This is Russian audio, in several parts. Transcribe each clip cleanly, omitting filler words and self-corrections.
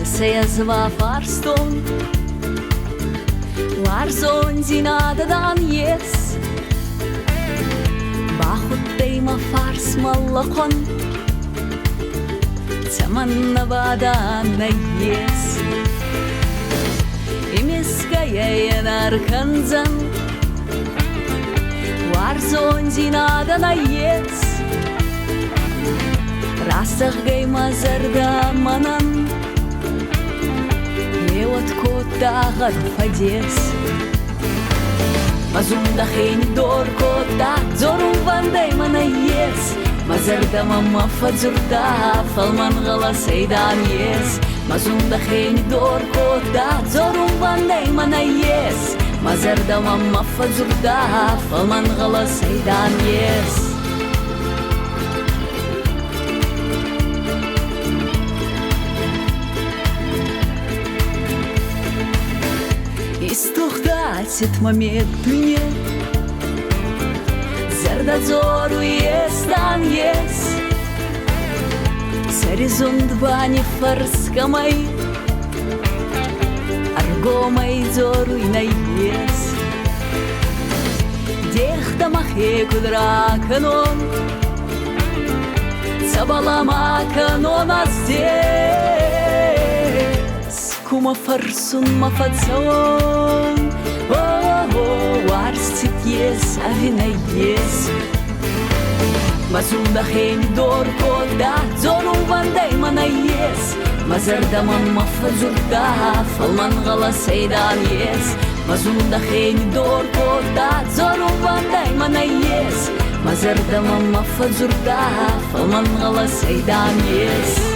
Seyazva farston Larzon zinadadan yes Bahut deyma fars mallakon Tamanna badan yes Imiskaya yanar kanzan Larzon zinadan yes Rastag gayma zarda manan От кота гарфадес Мазунда хейн дор кота Зорум вандай мана ес Мазарда мама фадзурда Фалман гала сейдан ес Мазунда хейн дор кота Зорум вандай мана ес Мазарда мама фадзурда Фалман гала сейдан ес Истухтасит момент мне Зардадзору естан ес Саризон два не фарскамай Аргомай зору и наес Дехта махе кудра канон Цабалама канон аздес Кума фарсун мафацон Варстит ес, авина ес Мазунда хейн дор кода Зорум вандай мана ес Мазарда мама фазурда Фалман гала сейдан ес Мазунда хейн дор кода Зорум вандай мана ес Мазарда мама фазурда Фалман гала сейдан ес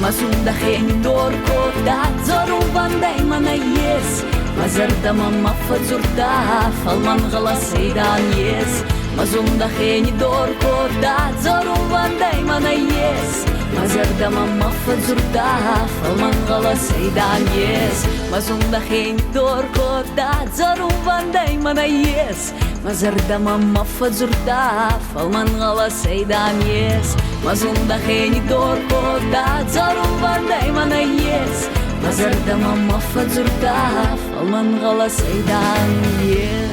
Мазунда хейн дор кота Зорум вандай мана ес Мазарда мама фазурда Фалман гала сейдан ес Мазунда хейн дор кота Зорум вандай мана ес Мазарда мама фазурда Фалман гала сейдан ес Мазунда хейн дор кота Зорум вандай мана ес Мазарда мама фазурда Фалман гала сейдан ес Мазунда хейн дор кота Зорум вандай мана ес Мазарда мама фазурда Фалман гала сейдан ес